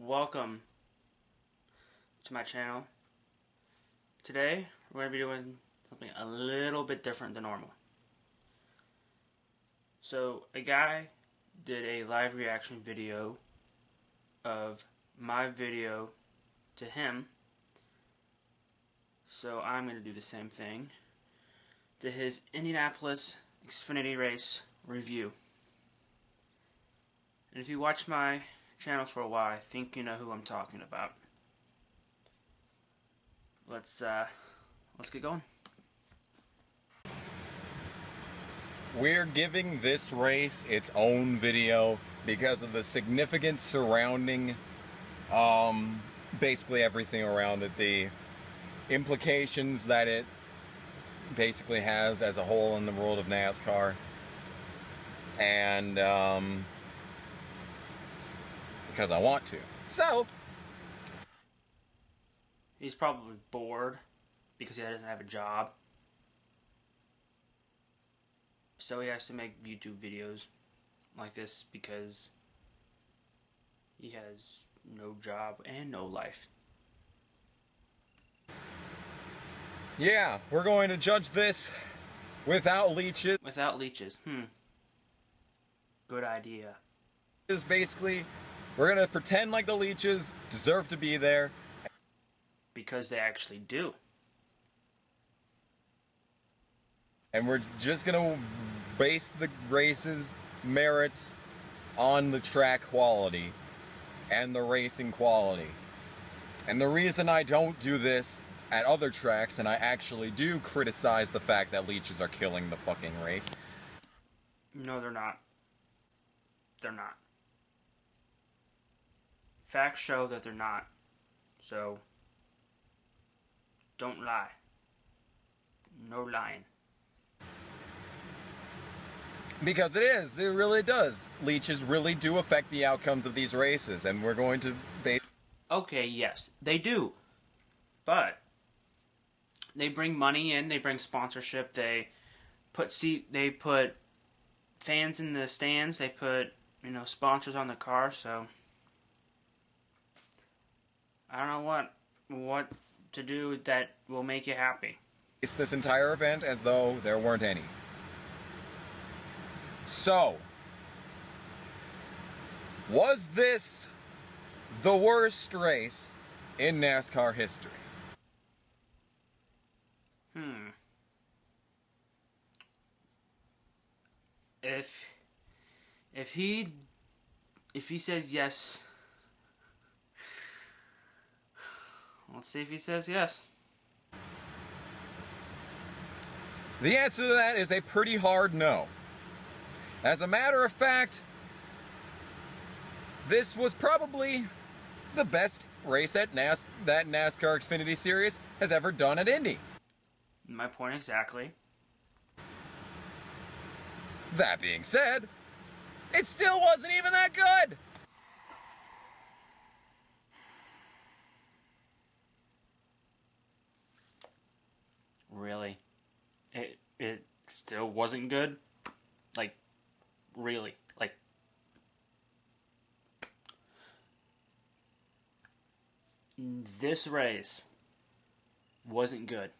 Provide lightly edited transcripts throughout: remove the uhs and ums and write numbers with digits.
Welcome to my channel. Today we're going to be doing something a little bit different than normal. So a guy did a live reaction video of my video to him, so I'm going to do the same thing to his Indianapolis Xfinity race review. And if you watch my channel for a while, I think you know who I'm talking about. Let's get going. We're giving this race its own video because of the significance surrounding basically everything around it, the implications that it basically has as a whole in the world of NASCAR, and because I want to. So he's probably bored because he doesn't have a job, so he has to make YouTube videos like this because he has no job and no life. yeah, we're going to judge this without leeches. Without leeches. Good idea. Is basically, we're going to pretend like the leeches deserve to be there. Because they actually do. And we're just going to base the race's merits on the track quality and the racing quality. And the reason I don't do this at other tracks, and I actually do criticize the fact that leeches are killing the fucking race. No, they're not. They're not. Facts show that they're not. So, don't lie. No lying. Because it is. It really does. Leeches really do affect the outcomes of these races, and we're going to base... Okay, yes, they do. But they bring money in, they bring sponsorship, they put fans in the stands, they put, sponsors on the car, so I don't know what to do that will make you happy. It's this entire event as though there weren't any. So, was this the worst race in NASCAR history? If he says yes, let's see if he says yes. The answer to that is a pretty hard no. As a matter of fact, this was probably the best race at that NASCAR Xfinity Series has ever done at Indy. My point exactly. That being said, it still wasn't even that good. Really? It still wasn't good? Like, really? Like, this race wasn't good.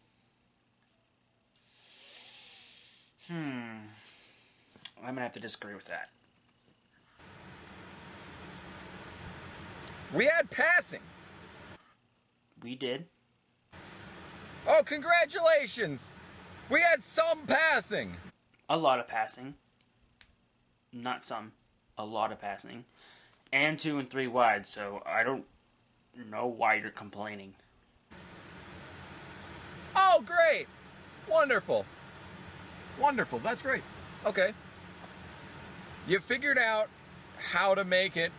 I'm gonna have to disagree with that. We had passing. We did. Oh, congratulations! We had some passing. A lot of passing. Not some. A lot of passing. And 2 and 3 wide, so I don't know why you're complaining. Oh, great! Wonderful. Wonderful, that's great. Okay. You figured out how to make it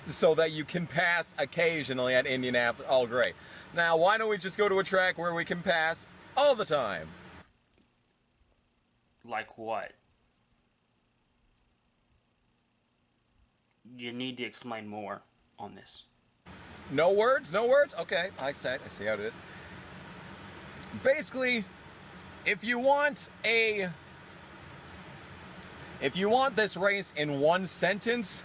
so that you can pass occasionally at Indianapolis. Oh, great. Now, why don't we just go to a track where we can pass all the time? Like what? You need to explain more on this. No words? No words? Okay, I see how it is. Basically, if you want this race in one sentence,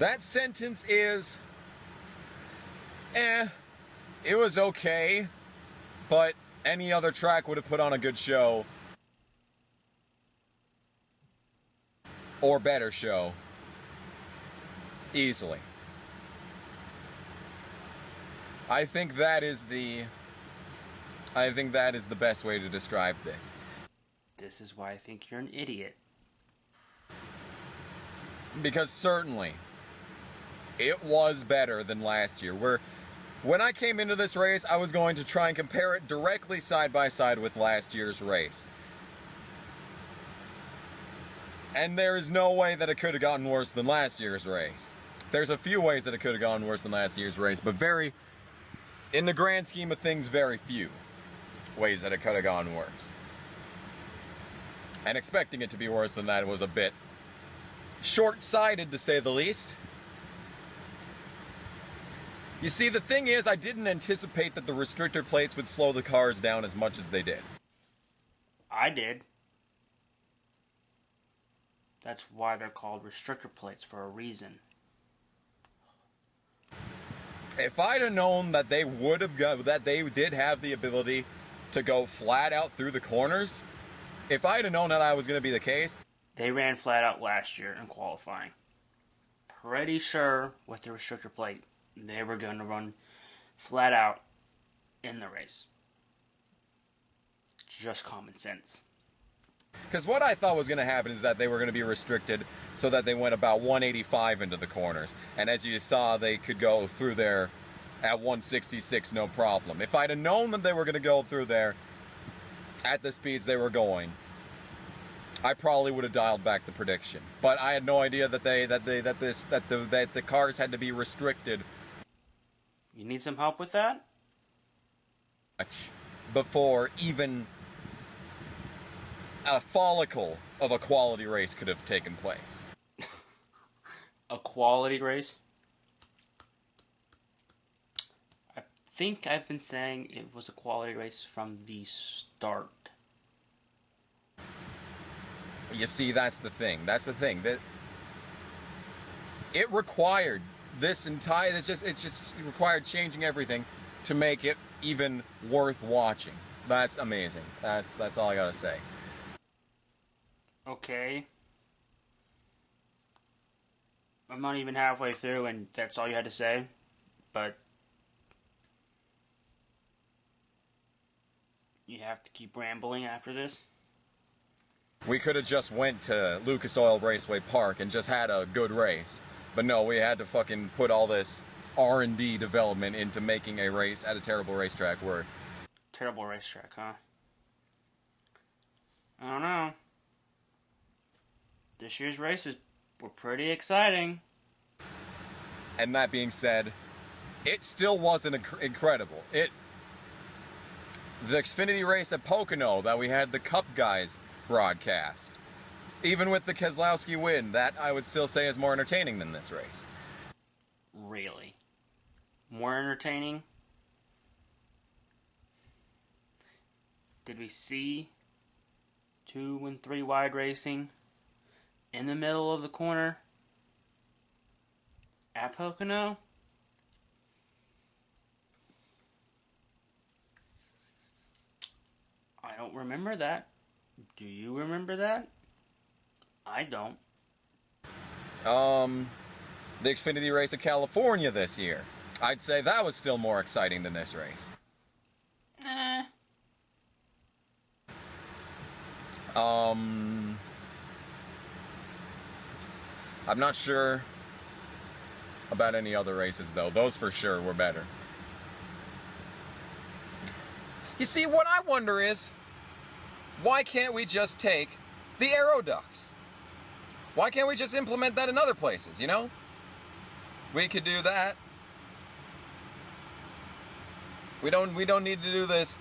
That sentence is, it was okay, but any other track would have put on a good show. Or better show. Easily. I think that is the best way to describe this. This is why I think you're an idiot. Because certainly, it was better than last year. When I came into this race, I was going to try and compare it directly side by side with last year's race. And there is no way that it could have gotten worse than last year's race. There's a few ways that it could have gone worse than last year's race, but in the grand scheme of things, very few ways that it could have gone worse. And expecting it to be worse than that was a bit short-sighted, to say the least. You see, the thing is, I didn't anticipate that the restrictor plates would slow the cars down as much as they did. I did. That's why they're called restrictor plates, for a reason. If I'd have known that they did have the ability to go flat out through the corners, if I'd have known that was going to be the case. They ran flat out last year in qualifying. Pretty sure with the restrictor plate, they were going to run flat out in the race. Just common sense. Because what I thought was going to happen is that they were going to be restricted so that they went about 185 into the corners. And as you saw, they could go through there at 166 no problem. If I'd have known that they were going to go through there at the speeds they were going, I probably would have dialed back the prediction. But I had no idea that the cars had to be restricted. You need some help with that? Before even a follicle of a quality race could have taken place. A quality race? I think I've been saying it was a quality race from the start. You see, that's the thing. That it required it just required changing everything to make it even worth watching. That's amazing. That's all I gotta say. Okay. I'm not even halfway through and that's all you had to say. But you have to keep rambling after this. We could have just went to Lucas Oil Raceway Park and just had a good race. But no, we had to fucking put all this R&D development into making a race at a terrible racetrack. Terrible racetrack, huh? I don't know. This year's races were pretty exciting. And that being said, it still wasn't incredible. The Xfinity race at Pocono that we had the Cup guys broadcast, even with the Keselowski win, that I would still say is more entertaining than this race. Really? More entertaining? Did we see 2 and 3 wide racing in the middle of the corner at Pocono? I don't remember that. Do you remember that? I don't. The Xfinity race at California this year. I'd say that was still more exciting than this race. Nah. I'm not sure about any other races, though. Those for sure were better. You see, what I wonder is, why can't we just take the aeroducts? Why can't we just implement that in other places, you know? We could do that. We don't need to do this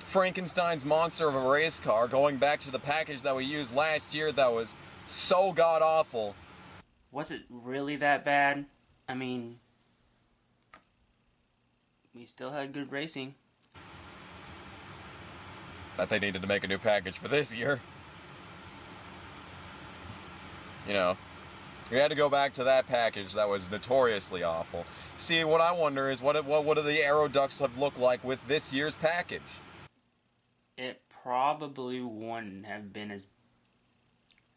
Frankenstein's monster of a race car going back to the package that we used last year that was so god-awful. Was it really that bad? I mean, we still had good racing. That they needed to make a new package for this year. You know, We had to go back to that package that was notoriously awful. See, what I wonder is what do the aero ducts have looked like with this year's package? It probably wouldn't have been as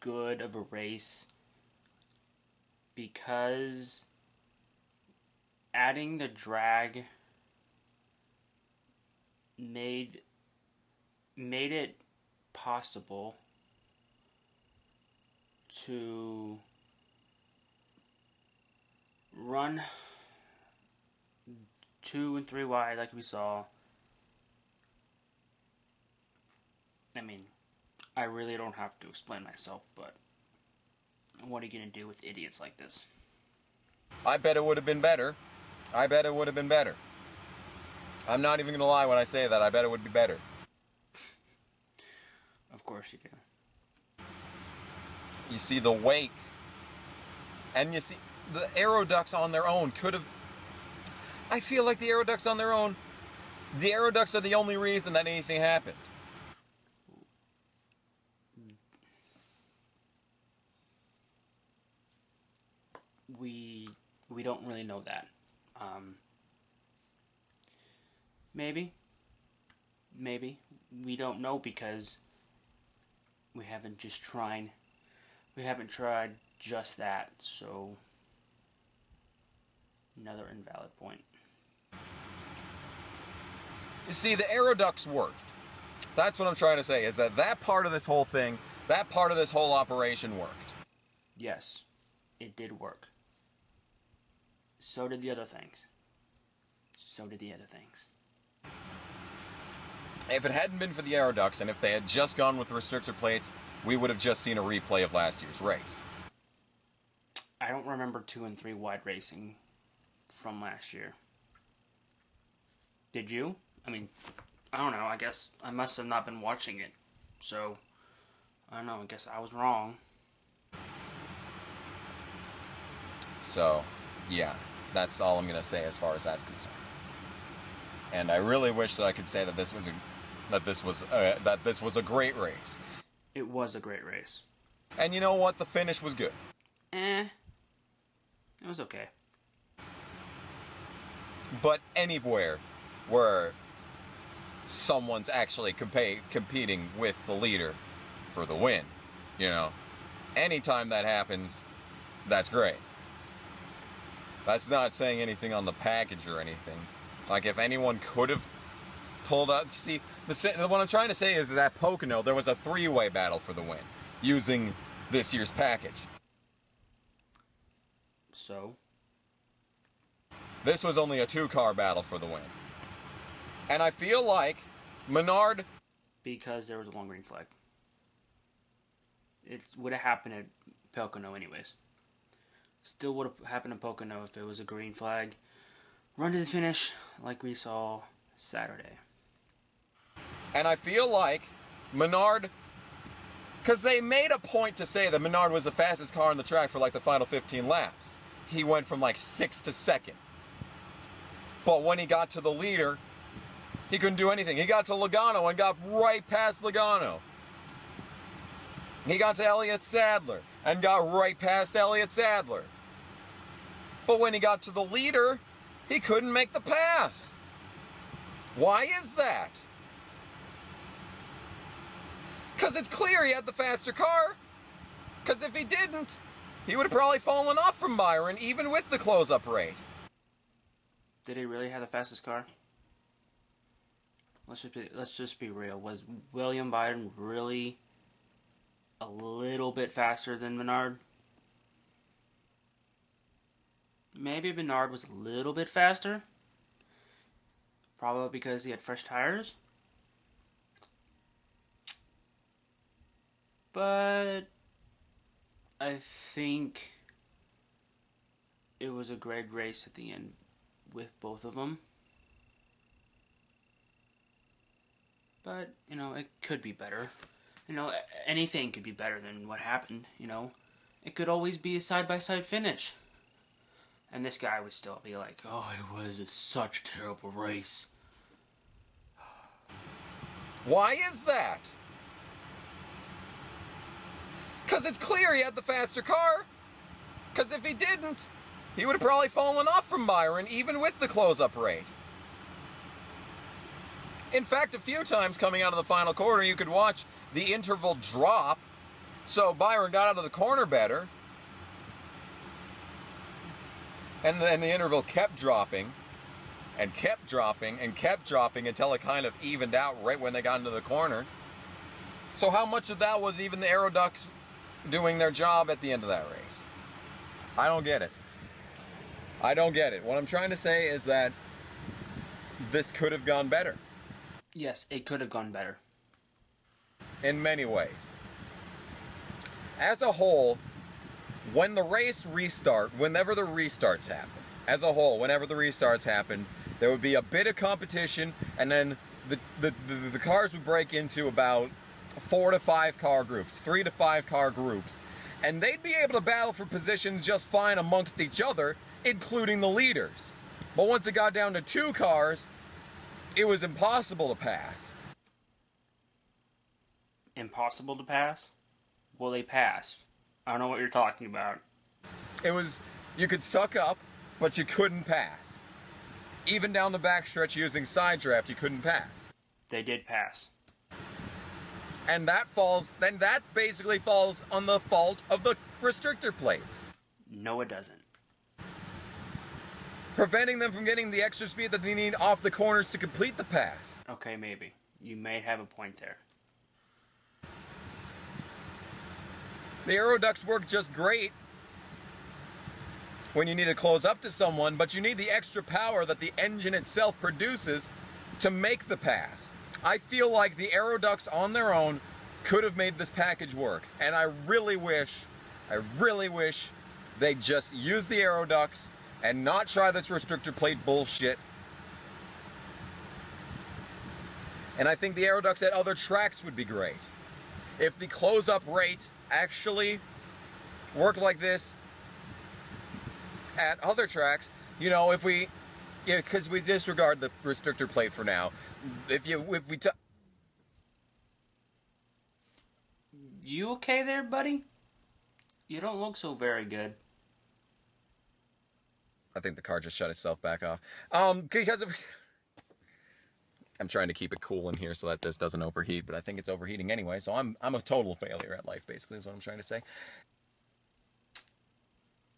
good of a race because adding the drag made it possible to run 2 and 3 wide like we saw. I mean, I really don't have to explain myself, but what are you going to do with idiots like this? I bet it would have been better. I bet it would have been better. I'm not even going to lie when I say that. I bet it would be better. Of course you do. You see the wake, and you see the aero ducts on their own could have. I feel like the aero ducts on their own, the aero ducts are the only reason that anything happened. We don't really know that. Maybe we don't know because we haven't tried just that. So another invalid point. You see, the aero ducts worked. That's what I'm trying to say, is that part of this whole thing, that part of this whole operation worked. Yes, it did work. So did the other things. If it hadn't been for the aero ducts, and if they had just gone with restrictor plates, we would have just seen a replay of last year's race. I don't remember 2 and 3 wide racing from last year. Did you? I mean, I don't know. I guess I must have not been watching it. So, I don't know. I guess I was wrong. So, yeah, that's all I'm going to say as far as that's concerned. And I really wish that I could say that this was a great race. It was a great race. And you know what? The finish was good. It was okay. But anywhere where someone's actually competing with the leader for the win, you know, anytime that happens, that's great. That's not saying anything on the package or anything. Like, if anyone could have pulled out... See, what I'm trying to say is that at Pocono, there was a 3-way battle for the win, using this year's package. So? This was only a 2-car battle for the win. And I feel like Menard... Because there was a long green flag. It would have happened at Pocono anyways. Still would have happened at Pocono if it was a green flag. Run to the finish like we saw Saturday. And I feel like Menard... Because they made a point to say that Menard was the fastest car on the track for like the final 15 laps. He went from like 6th to 2nd. But when he got to the leader, he couldn't do anything. He got to Logano and got right past Logano. He got to Elliott Sadler and got right past Elliott Sadler. But when he got to the leader, he couldn't make the pass. Why is that? Because it's clear he had the faster car. Because if he didn't, he would have probably fallen off from Byron, even with the close-up rate. Did he really have the fastest car? Let's just be real. Was William Byron really a little bit faster than Menard? Maybe Menard was a little bit faster. Probably because he had fresh tires. But I think it was a great race at the end with both of them. But, you know, it could be better. You know, anything could be better than what happened, you know. It could always be a side-by-side finish. And this guy would still be like, oh, it was such a terrible race. Why is that? Because it's clear he had the faster car. Because if he didn't, he would have probably fallen off from Byron, even with the close-up rate. In fact, a few times coming out of the final corner, you could watch the interval drop. So Byron got out of the corner better. And then the interval kept dropping, and kept dropping, and kept dropping until it kind of evened out right when they got into the corner. So how much of that was even the Aeroducts doing their job at the end of that race? I don't get it. I don't get it. What I'm trying to say is that this could have gone better. Yes, it could have gone better. In many ways. As a whole, when the race whenever the restarts happen, as a whole, whenever the restarts happen, there would be a bit of competition, and then the cars would break into about 4 to 5 car groups, 3 to 5 car groups, and they'd be able to battle for positions just fine amongst each other, including the leaders. But once it got down to 2 cars, it was impossible to pass. Impossible to pass? Will they pass? I don't know what you're talking about. It was, you could suck up, but you couldn't pass. Even down the backstretch using side draft, you couldn't pass. They did pass. And that basically falls on the fault of the restrictor plates. No, it doesn't. Preventing them from getting the extra speed that they need off the corners to complete the pass. Okay, maybe. You may have a point there. The Aeroducts work just great when you need to close up to someone, but you need the extra power that the engine itself produces to make the pass. I feel like the Aeroducts on their own could have made this package work, and I really wish they just use the Aeroducts and not try this restrictor plate bullshit. And I think the Aeroducts at other tracks would be great. If the close-up rate actually worked like this at other tracks, you know, if we, yeah, because we disregard the restrictor plate for now. You okay there, buddy? You don't look so very good. I think the car just shut itself back off. Because of... I'm trying to keep it cool in here so that this doesn't overheat, but I think it's overheating anyway, so I'm a total failure at life, basically, is what I'm trying to say.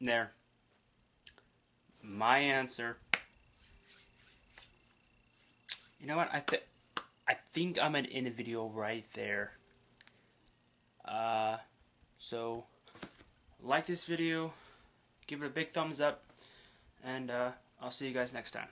There. My answer. You know what? I think I'm gonna end the video right there. So like this video, give it a big thumbs up, and I'll see you guys next time.